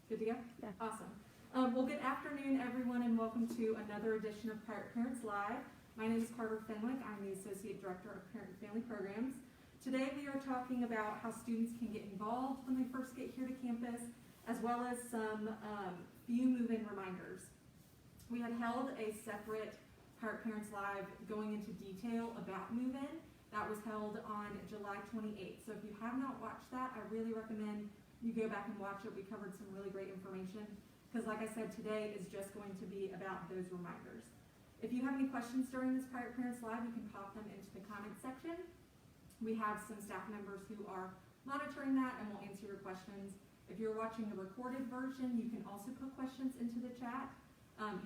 Good to go? Yeah. Awesome. Well, good afternoon, everyone, and welcome to another edition of Pirate Parents Live. My name is Carter Fenwick. I'm the Associate Director of Parent and Family Programs. Today we are talking about how students can get involved when they first get here to campus, as well as some few move-in reminders. We had held a separate Pirate Parents Live going into detail about move-in. That was held on July 28th. So if you have not watched that, I really recommend you go back and watch it. We covered some really great information. Because like I said, today is just going to be about those reminders. If you have any questions during this Pirate Parents Live, you can pop them into the comment section. We have some staff members who are monitoring that and will answer your questions. If you're watching the recorded version, you can also put questions into the chat.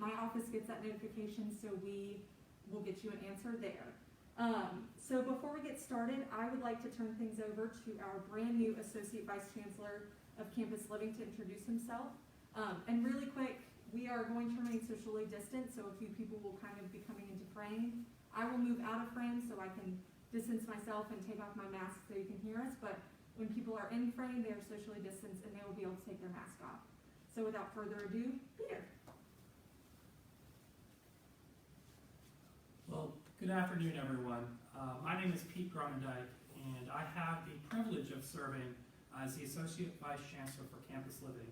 My office gets that notification, so we will get you an answer there. So before we get started, I would like to turn things over to our brand new Associate Vice Chancellor of Campus Living to introduce himself. And really quick, we are going to remain socially distant, so a few people will kind of be coming into frame. I will move out of frame so I can distance myself and take off my mask so you can hear us, but when people are in frame, they are socially distanced and they will be able to take their mask off. So without further ado, Peter. Well, good afternoon, everyone. My name is Pete Grondendijk, and I have the privilege of serving as the Associate Vice Chancellor for Campus Living.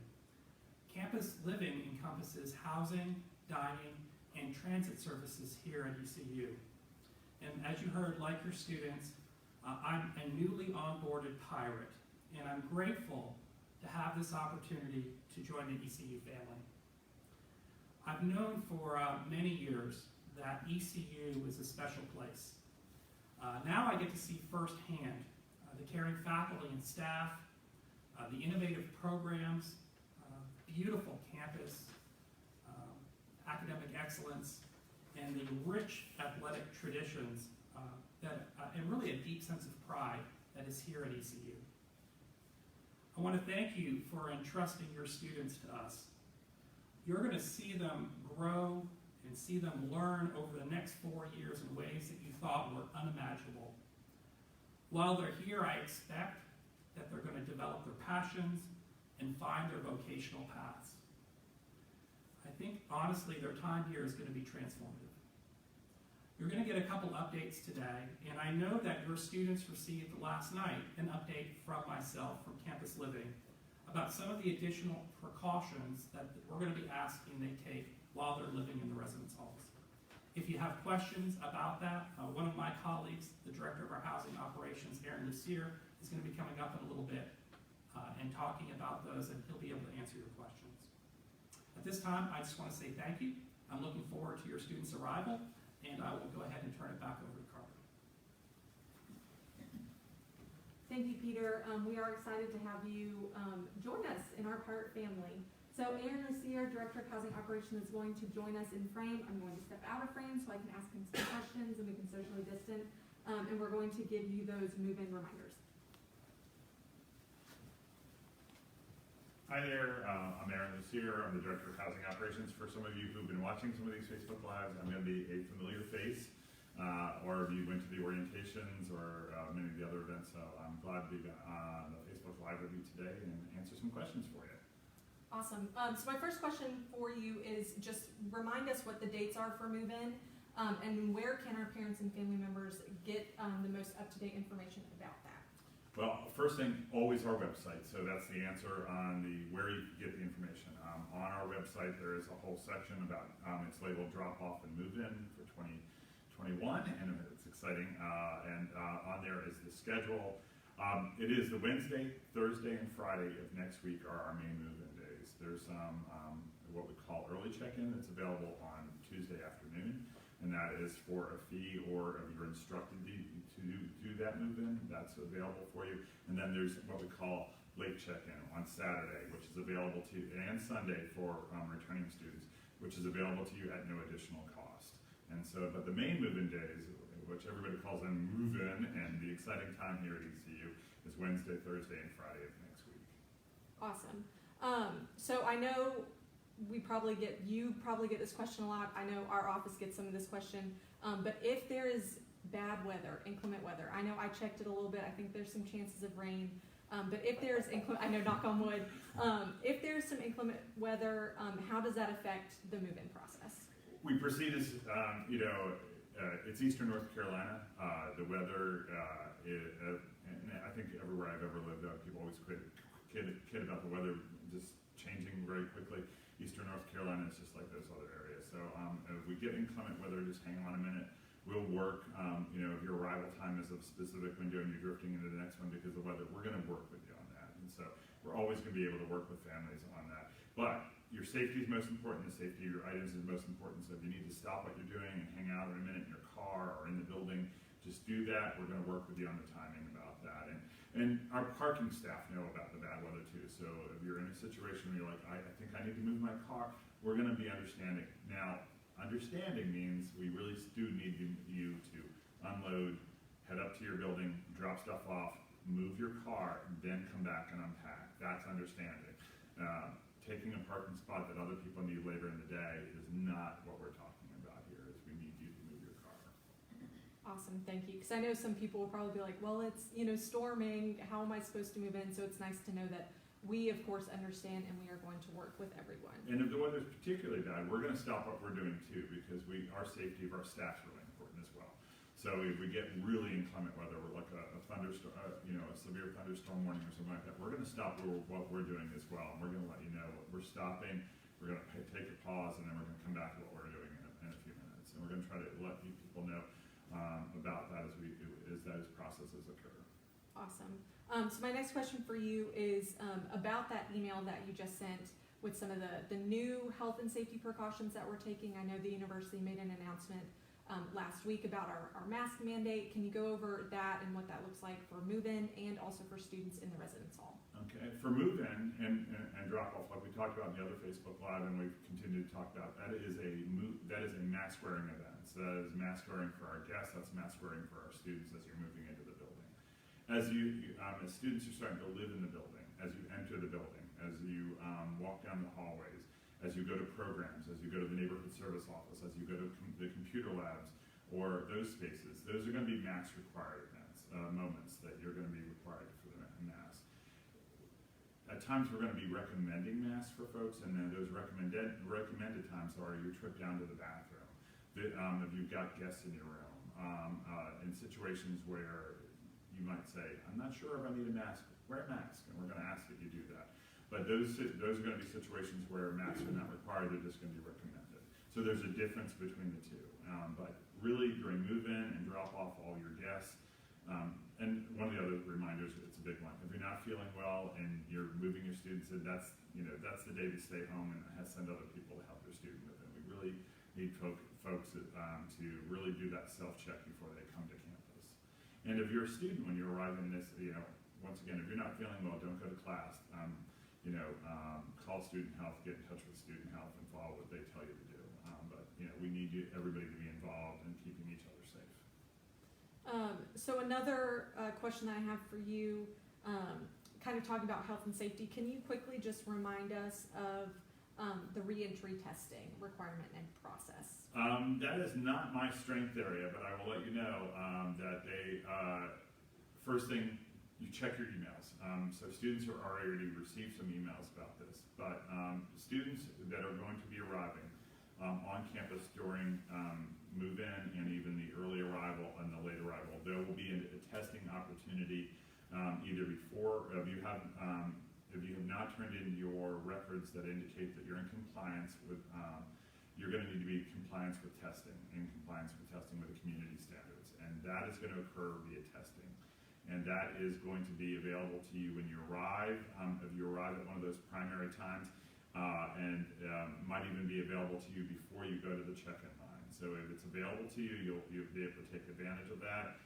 Campus Living encompasses housing, dining, and transit services here at ECU. And as you heard, like your students, I'm a newly onboarded pirate, and I'm grateful to have this opportunity to join the ECU family. I've known for many years that ECU is a special place. Now I get to see firsthand the caring faculty and staff, the innovative programs, beautiful campus, academic excellence, and the rich athletic traditions and really a deep sense of pride that is here at ECU. I want to thank you for entrusting your students to us. You're going to see them grow and see them learn over the next 4 years in ways that you thought were unimaginable. While they're here, I expect that they're going to develop their passions and find their vocational paths. I think, honestly, their time here is going to be transformative. You're going to get a couple updates today, and I know that your students received last night an update from myself from Campus Living about some of the additional precautions that we're going to be asking they take while they're living in the residence halls. If you have questions about that, one of my colleagues, the Director of our Housing Operations, Aaron Lucier, is going to be coming up in a little bit and talking about those, and he'll be able to answer your questions. At this time, I just want to say thank you. I'm looking forward to your students' arrival, and I will go ahead and turn it back over to Carter. Thank you, Peter. We are excited to have you join us in our Pirate family. So Aaron Lucier, Director of Housing Operations, is going to join us in frame. I'm going to step out of frame so I can ask him some questions and we can socially distance. And we're going to give you those move-in reminders. Hi there, I'm Aaron Lucier. I'm the Director of Housing Operations. For some of you who've been watching some of these Facebook Lives, I'm going to be a familiar face, or if you went to the orientations or many of the other events, so I'm glad to be on the Facebook Live with you today and answer some questions for you. Awesome. So my first question for you is just remind us what the dates are for move-in, and where can our parents and family members get the most up-to-date information about that? Well, first thing, always our website. So that's the answer on where you can get the information. On our website, there is a whole section about, it's labeled drop-off and move-in for 2021, and it's exciting. And on there is the schedule. It is the Wednesday, Thursday, and Friday of next week are our main move-in days. There's what we call early check-in that's available on Tuesday afternoon, and that is for a fee, or if you're instructed to do that move-in, that's available for you. And then there's what we call late check-in on Saturday, which is available to you, and Sunday for returning students, which is available to you at no additional cost. And so, but the main move-in days, which everybody calls them move-in, and the exciting time here at ECU is Wednesday, Thursday, and Friday of next week. Awesome. So I know you probably get this question a lot. I know our office gets some of this question. But if there is bad weather, inclement weather, I know I checked it a little bit. I think there's some chances of rain. But if there's, I know, knock on wood, if there's some inclement weather, how does that affect the move-in process? We proceed as, it's Eastern North Carolina. The weather, and I think everywhere I've ever lived, people always kid about the weather just changing very quickly. Eastern North Carolina is just like those other areas. So if we get inclement weather, just hang on a minute. We'll work, if your arrival time is a specific window and you're drifting into the next one because of weather, we're going to work with you on that. And so we're always going to be able to work with families on that. But your safety is most important. The safety of your items is most important. So if you need to stop what you're doing and hang out in a minute in your car or in the building, just do that. We're going to work with you on the timing about that. And our parking staff know about the bad weather too. So if you're in a situation where you're like, I think I need to move my car, we're going to be understanding. Now, understanding means we really do need you to unload, head up to your building, drop stuff off, move your car, then come back and unpack. That's understanding. Taking a parking spot that other people need later in the day is not what we're talking about here, is we need you to move your car. Awesome, thank you. Because I know some people will probably be like, well, it's, storming, how am I supposed to move in? So it's nice to know that we, of course, understand and we are going to work with everyone. And if the weather's particularly bad, we're going to stop what we're doing too, because our safety of our staff is really important as well. So if we get really inclement weather, we're like a thunderstorm, a severe thunderstorm warning or something like that, we're going to stop what we're doing as well. And we're going to let you know what we're stopping. We're going to take a pause, and then we're going to come back to what we're doing in a few minutes. And we're going to try to let you people know about that as those processes occur. Awesome. So my next question for you is about that email that you just sent with some of the new health and safety precautions that we're taking. I know the university made an announcement last week about our mask mandate. Can you go over that and what that looks like for move-in and also for students in the residence hall? Okay, for move-in and drop-off, like we talked about in the other Facebook Live and we've continued to talk about, that is a mask wearing event. So that is mask wearing for our guests, that's mask wearing for our students as you're moving into the building. As as students are starting to live in the building, as you enter the building, as you walk down the hallways, as you go to programs, as you go to the neighborhood service office, as you go to the computer labs, or those spaces, those are going to be mask required events, moments that you're going to be required for the mask. At times we're going to be recommending masks for folks, and then those recommended times are your trip down to the bathroom, if you've got guests in your room, in situations where you might say, I'm not sure if I need a mask, wear a mask, and we're going to ask that you do that. But those are going to be situations where masks are not required, they're just going to be recommended. So there's a difference between the two. But really, during move-in and drop-off all your guests, and one of the other reminders, it's a big one. If you're not feeling well and you're moving your students in, that's the day to stay home and send other people to help your student move in. We really need folks to really do that self-check before they come to campus. And if you're a student when you arrive in this, once again, if you're not feeling well, don't go to class. Call student health, get in touch with student health, and follow what they tell you to do. But we need everybody to be involved in keeping each other safe. So another question that I have for you, kind of talking about health and safety, can you quickly just remind us of the reentry testing requirement and process? That is not my strength area, but I will let you know that they, first thing, you check your emails. So students are already received some emails about this, but students that are going to be arriving on campus during move-in and even the early arrival and the late arrival, there will be a testing opportunity either before, if you have not turned in your records that indicate that you're in compliance with, you're going to need to be in compliance with testing, with the community standards, and that is going to occur via testing. And that is going to be available to you when you arrive, if you arrive at one of those primary times, and might even be available to you before you go to the check-in line. So if it's available to you, you'll be able to take advantage of that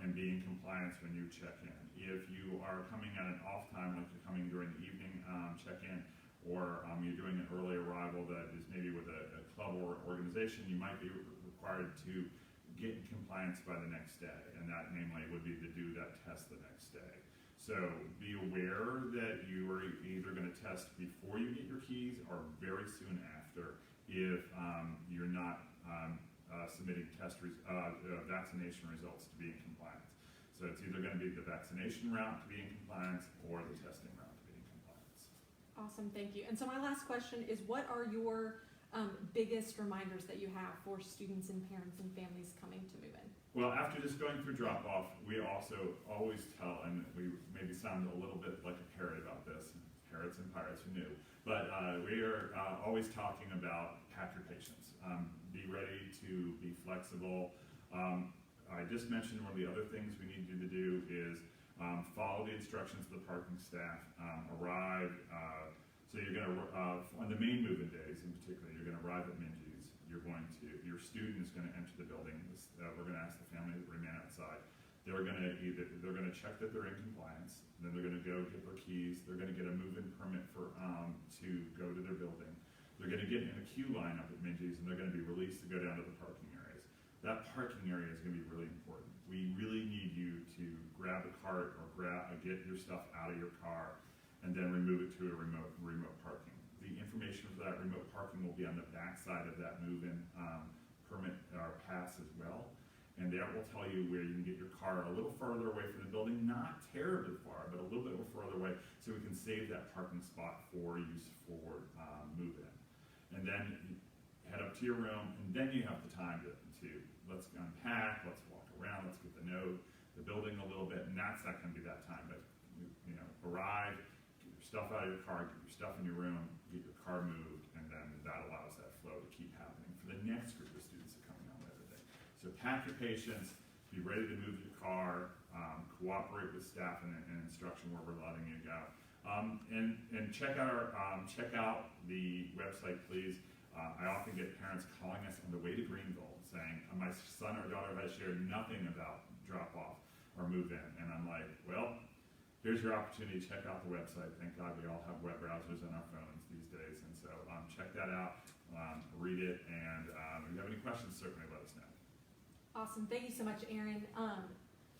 and be in compliance when you check in. If you are coming at an off time, like you're coming during the evening check-in, or you're doing an early arrival that is maybe with a club or organization, you might be required to get in compliance by the next day, and that namely would be to do that test the next day. So be aware that you are either going to test before you get your keys or very soon after if you're not submitting vaccination results to be in compliance. So So it's either going to be the vaccination route to be in compliance or the testing route to be in compliance. Awesome, thank you. And so my last question is, what are your biggest reminders that you have for students and parents and families coming to move in? Well, after just going through drop-off, we also always tell, and we maybe sound a little bit like a parrot about this, parrots and pirates are new, but we are always talking about pack your patience. Be ready to be flexible. I just mentioned one of the other things we need you to do is follow the instructions of the parking staff, arrive, so you're going to, on the main move-in days in particular, you're going to arrive at Minji's. Your student is going to enter the building. We're going to ask the family to remain outside. They're going to check that they're in compliance. Then they're going to go get their keys. They're going to get a move-in permit to go to their building. They're going to get in a queue line up at Minji's, and they're going to be released to go down to the parking areas. That parking area is going to be really important. We really need you to grab a cart or get your stuff out of your car and then remove it to a remote parking. The information for that remote parking will be on the back side of that move-in permit or pass as well. And that will tell you where you can get your car a little farther away from the building, not terribly far, but a little bit farther away, so we can save that parking spot for use for move-in. And then head up to your room, and then you have the time to let's unpack, let's walk around, let's get to know the building a little bit, and that's not going to be that time. But arrive, get your stuff out of your car, get your stuff in your room, get your car moved, and then that allows that flow to keep happening for the next group of students that are coming on later day. So pack your patience, be ready to move your car, cooperate with staff and instruction where we're letting you go. And check out the website, please. I often get parents calling us on the way to Greenville saying, my son or daughter has shared nothing about drop-off or move-in. And I'm like, well, here's your opportunity to check out the website. Thank God we all have web browsers on our phones these days. And so check that out, read it, and if you have any questions, certainly let us know. Awesome, thank you so much, Aaron.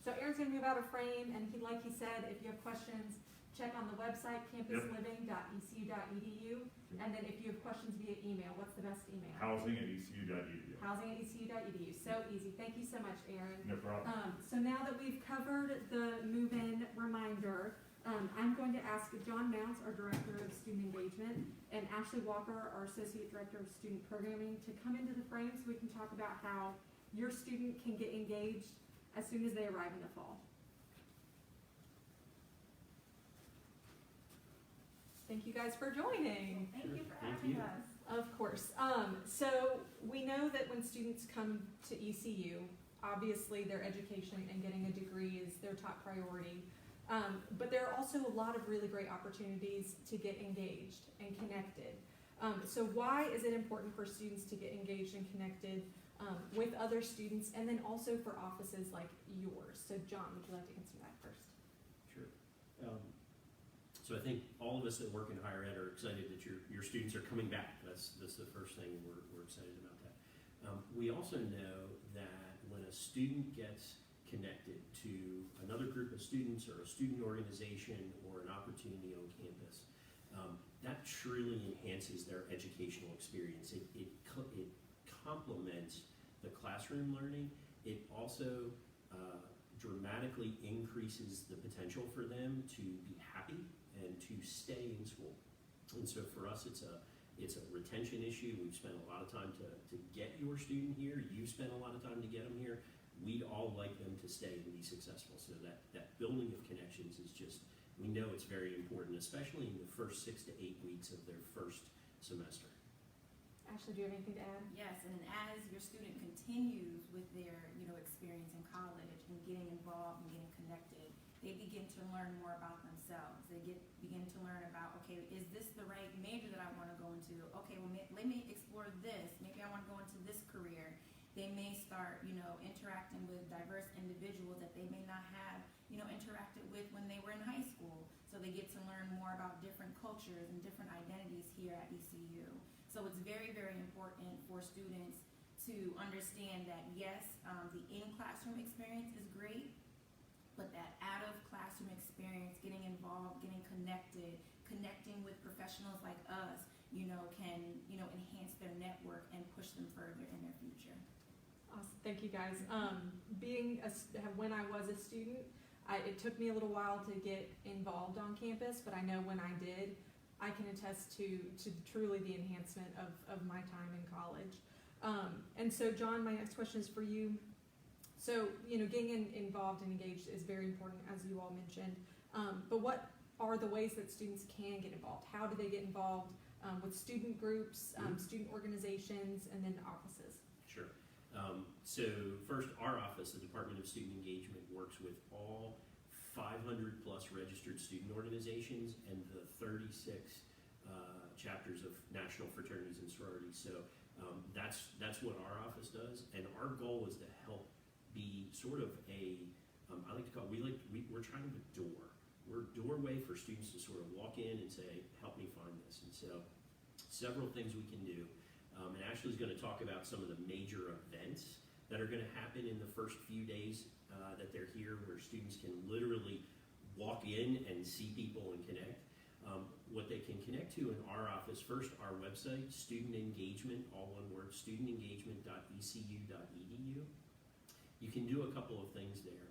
So Aaron's going to move out of frame, and like he said, if you have questions, check on the website, campusliving.ecu.edu. And then if you have questions via email, what's the best email? Housing@ecu.edu. Housing@ecu.edu. So easy. Thank you so much, Aaron. No problem. So now that we've covered the move-in reminder, I'm going to ask John Mounts, our Director of Student Engagement, and Ashley Walker, our Associate Director of Student Programming, to come into the frame so we can talk about how your student can get engaged as soon as they arrive in the fall. Thank you guys for joining. Thank you for having us. Of course. So we know that when students come to ECU, obviously their education and getting a degree is their top priority. But there are also a lot of really great opportunities to get engaged and connected. So why is it important for students to get engaged and connected with other students, and then also for offices like yours? So John, would you like to answer that first? Sure. So I think all of us that work in higher ed are excited that your students are coming back. That's the first thing we're excited about that. We also know that when a student gets connected to another group of students or a student organization or an opportunity on campus, that truly enhances their educational experience. It complements the classroom learning. It also dramatically increases the potential for them to be happy and to stay in school. And so for us, it's a retention issue. We've spent a lot of time to get your student here. You've spent a lot of time to get them here. We'd all like them to stay and be successful. So that building of connections is just, we know it's very important, especially in the first 6 to 8 weeks of their first semester. Ashley, do you have anything to add? Yes, and as your student continues with their, experience in college and getting involved and getting connected, they begin to learn more about themselves. They begin to learn about, okay, is this the right major that I want to go into? Okay, well, let me explore this. Maybe I want to go into this career. They may start, interacting with diverse individuals that they may not have, interacted with when they were in high school. So they get to learn more about different cultures and different identities here at ECU. So it's very, very important for students to understand that, yes, the in-classroom experience is great, but that out-of-classroom experience, getting involved, getting connected, connecting with professionals like us, can, enhance their network and push them further in their future. Awesome. Thank you, guys. When I was a student, it took me a little while to get involved on campus, but I know when I did, I can attest to truly the enhancement of my time in college. And so, John, my next question is for you. So, getting involved and engaged is very important, as you all mentioned. But what are the ways that students can get involved? How do they get involved with student groups, student organizations, and then offices? Sure. So first, our office, the Department of Student Engagement, works with all 500 plus registered student organizations and the 36 chapters of national fraternities and sororities. So that's what our office does, and our goal is to help be sort of I like to call we're trying to door. We're a doorway for students to sort of walk in and say, help me find this. And so several things we can do. And Ashley's going to talk about some of the major events that are going to happen in the first few days that they're here, where students can literally walk in and see people and connect. What they can connect to in our office, first, our website, Student Engagement, all one word, studentengagement.ecu.edu. You can do a couple of things there.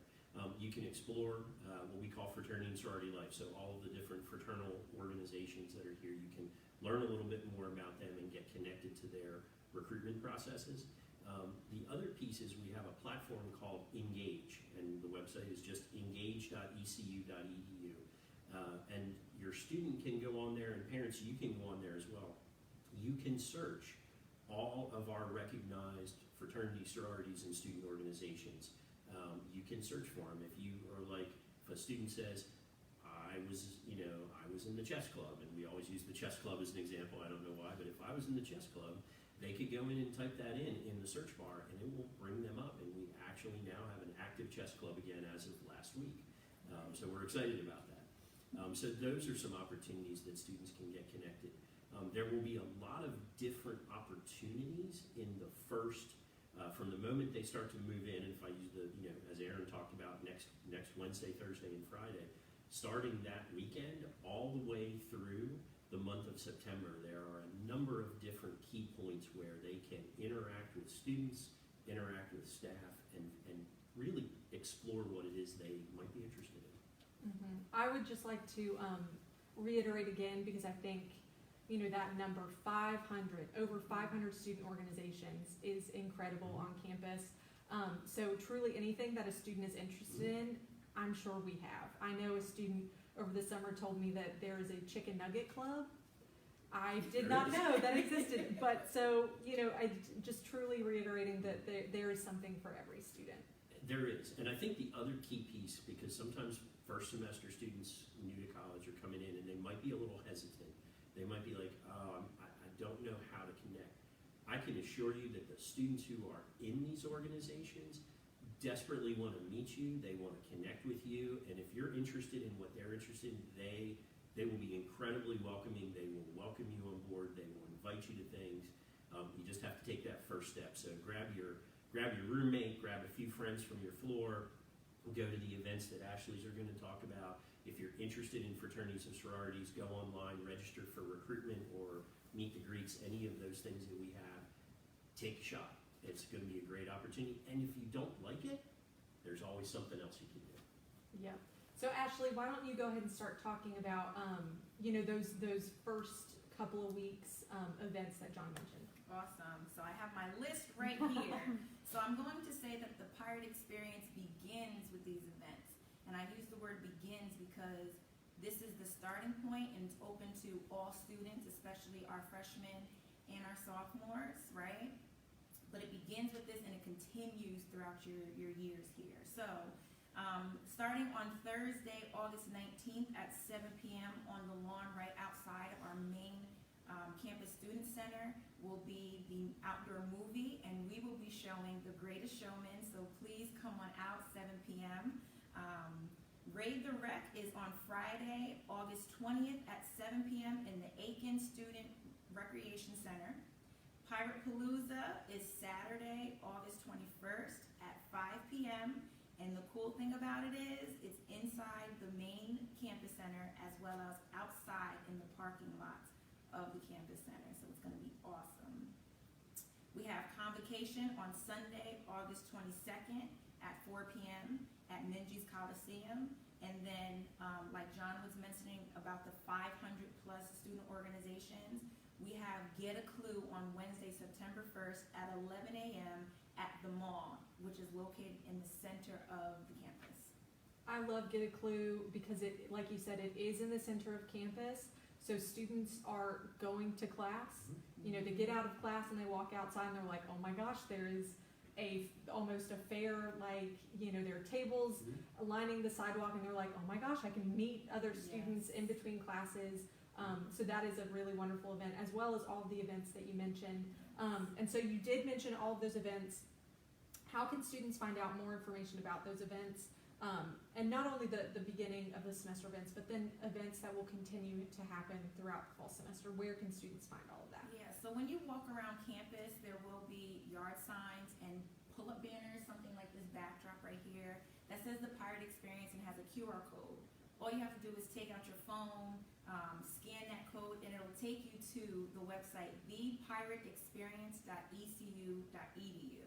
You can explore what we call fraternity and sorority life, so all of the different fraternal organizations that are here. You can learn a little bit more about them and get connected to their recruitment processes. The other piece is we have a platform called Engage, and the website is just engage.ecu.edu. And your student can go on there, and parents, you can go on there as well. You can search all of our recognized fraternities, sororities, and student organizations. You can search for them. If you are like, if a student says, I was in the chess club, and we always use the chess club as an example, I don't know why, but if I was in the chess club, they could go in and type that in the search bar, and it will bring them up, and we actually now have an active chess club again as of last week. So we're excited about that. So those are some opportunities that students can get connected. There will be a lot of different opportunities in the first, from the moment they start to move in, and if I use as Aaron talked about, next Wednesday, Thursday, and Friday, starting that weekend all the way through the month of September, there are a number of different key points where they can interact with students, interact with staff, and really explore what it is they might be interested in. Mm-hmm. I would just like to reiterate again, because I think that number 500, over 500 student organizations is incredible on campus. So truly anything that a student is interested in, I'm sure we have. I know a student over the summer told me that there is a chicken nugget club. I did not know that existed, but so, I just truly reiterating that there is something for every student. There is, and I think the other key piece, because sometimes first semester students new to college are coming in and they might be a little hesitant. They might be like, I don't know how to connect. I can assure you that the students who are in these organizations desperately want to meet you, they want to connect with you, and if you're interested in what they're interested in, they will be incredibly welcoming, they will welcome you on board, they will invite you to things. You just have to take that first step. So grab your roommate, grab a few friends from your floor, go to the events that Ashley's are going to talk about. If you're interested in fraternities and sororities, go online, register for recruitment or meet the Greeks, any of those things that we have, take a shot. It's going to be a great opportunity. And if you don't like it, there's always something else you can do. Yeah. So Ashley, why don't you go ahead and start talking about, those first couple of weeks events that John mentioned. Awesome. So I have my list right here. So I'm going to say that the Pirate Experience begins with these events. And I use the word begins because this is the starting point, and it's open to all students, especially our freshmen and our sophomores, right? But it begins with this and it continues throughout your years here. So starting on Thursday, August 19th at 7 p.m. on the lawn right outside of our main campus student center will be the outdoor movie, and we will be showing The Greatest Showman, so please come on out, 7 p.m. Raid the Rec is on Friday, August 20th at 7 p.m. in the Aiken Student Recreation Center. Pirate Palooza is Saturday, August 21st at 5 p.m. And the cool thing about it is it's inside the main campus center as well as outside in the parking lots of the campus center. So it's going to be awesome. We have convocation on Sunday, August 22nd at 4 p.m. at Minges Coliseum. And then, like John was mentioning about the 500 plus student organizations, we have Get a Clue on Wednesday, September 1st at 11 a.m. at the mall, which is located in the center of the campus. I love Get a Clue because it, like you said, it is in the center of campus. So students are going to class, you know, they get out of class and they walk outside and they're like, oh my gosh, there is almost a fair, like, you know, there are tables lining the sidewalk and they're like, oh my gosh, I can meet other students in between classes. So that is a really wonderful event, as well as all of the events that you mentioned. And so you did mention all of those events. How can students find out more information about those events? And not only the beginning of the semester events, but then events that will continue to happen throughout the fall semester. Where can students find all of that? Yeah, so when you walk around campus, there will be yard signs and pull-up banners, something like this backdrop right here, that says the Pirate Experience and has a QR code. All you have to do is take out your phone, scan that code, and it'll take you to the website, thepirateexperience.ecu.edu.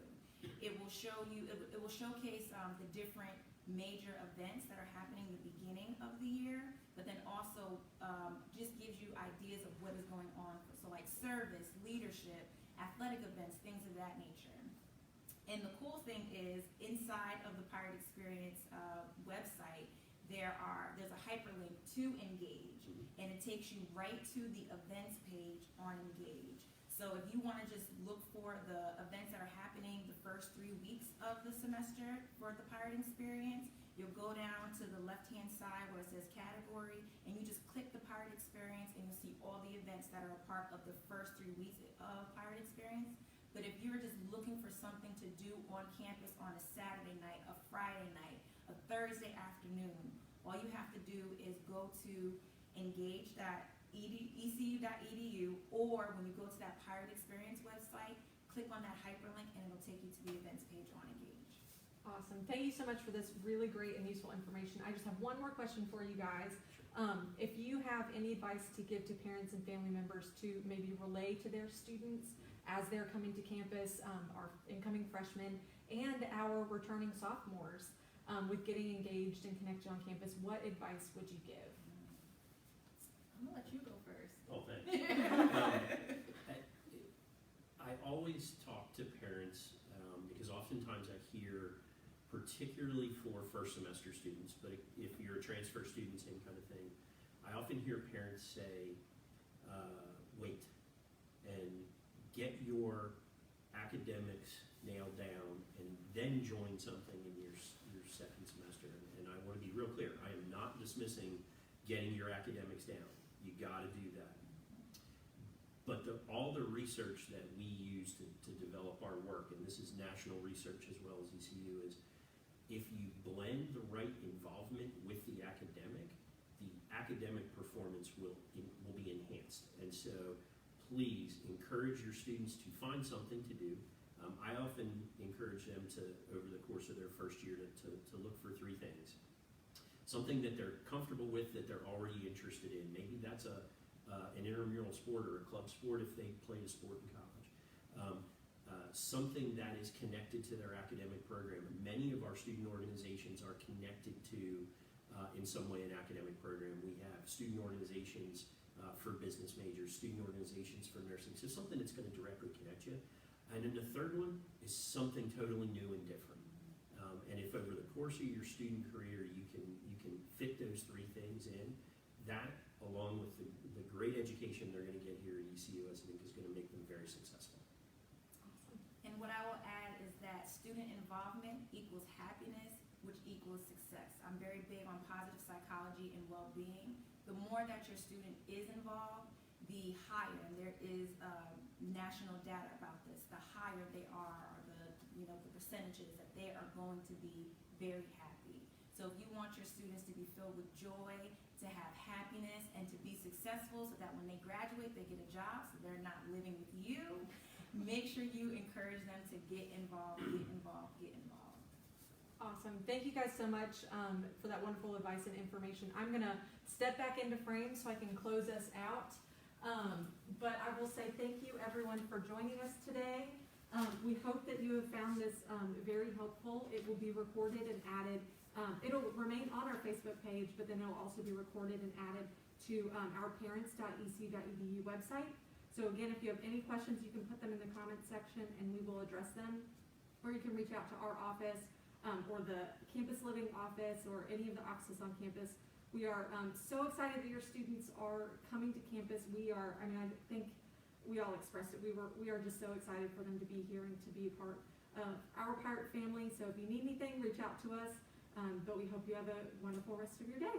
It will show you, it will showcase the different major events that are happening at the beginning of the year, but then also just gives you ideas of what is going on. So like service, leadership, athletic events, things of that nature. And the cool thing is, inside of the Pirate Experience website, there's a hyperlink to Engage, and it takes you right to the events page on Engage. So if you want to just look for the events that are happening the first 3 weeks of the semester for the Pirate Experience, you'll go down to the left-hand side where it says category, and you just click the Pirate Experience, and you'll see all the events that are a part of the first 3 weeks of Pirate Experience. But if you're just looking for something to do on campus on a Saturday night, a Friday night, a Thursday afternoon, all you have to do is go to engage.ecu.edu, or when you go to that Pirate Experience website, click on that hyperlink and it'll take you to the events page on Engage. Awesome. Thank you so much for this really great and useful information. I just have one more question for you guys. If you have any advice to give to parents and family members to maybe relay to their students as they're coming to campus, our incoming freshmen and our returning sophomores, with getting engaged and connected on campus, what advice would you give? I'm gonna let you go first. Oh, thanks. I always talk to parents because oftentimes I hear, particularly for first semester students, but if you're a transfer student, same kind of thing, I often hear parents say, wait and get your academics nailed down and then join something in your second semester. And I want to be real clear, I am not dismissing getting your academics down. You got to do that. But all the research that we use to develop our work, and this is national research as well as ECU, is if you blend the right involvement with the academic performance will be enhanced. And so please encourage your students to find something to do. I often encourage them to, over the course of their first year, to look for 3 things. Something that they're comfortable with, that they're already interested in. Maybe that's an intramural sport or a club sport if they played a sport in college. Something that is connected to their academic program. Many of our student organizations are connected to, in some way, an academic program. We have student organizations for business majors, student organizations for nursing. So something that's going to directly connect you. And then the third one is something totally new and different. And if over the course of your student career you can fit those 3 things in, that along with the great education they're going to get here at ECU, I think is going to make them very successful. Awesome. And what I will add is that student involvement equals happiness, which equals success. I'm very big on positive psychology and well-being. The more that your student is involved, the higher, and there is national data about this, the higher they are, or the percentages that they are going to be very happy. So if you want your students to be filled with joy, to have happiness, and to be successful so that when they graduate, they get a job, so they're not living with you, make sure you encourage them to get involved, get involved, get involved. Awesome. Thank you guys so much for that wonderful advice and information. I'm going to step back into frame so I can close us out. But I will say thank you everyone for joining us today. We hope that you have found this very helpful. It will be recorded and added. It'll remain on our Facebook page, but then it'll also be recorded and added to our parents.ec.edu website. So again, if you have any questions, you can put them in the comments section and we will address them. Or you can reach out to our office or the Campus Living office or any of the offices on campus. We are so excited that your students are coming to campus. I think we all expressed it. We are just so excited for them to be here and to be a part of our Pirate family. So if you need anything, reach out to us. But we hope you have a wonderful rest of your day.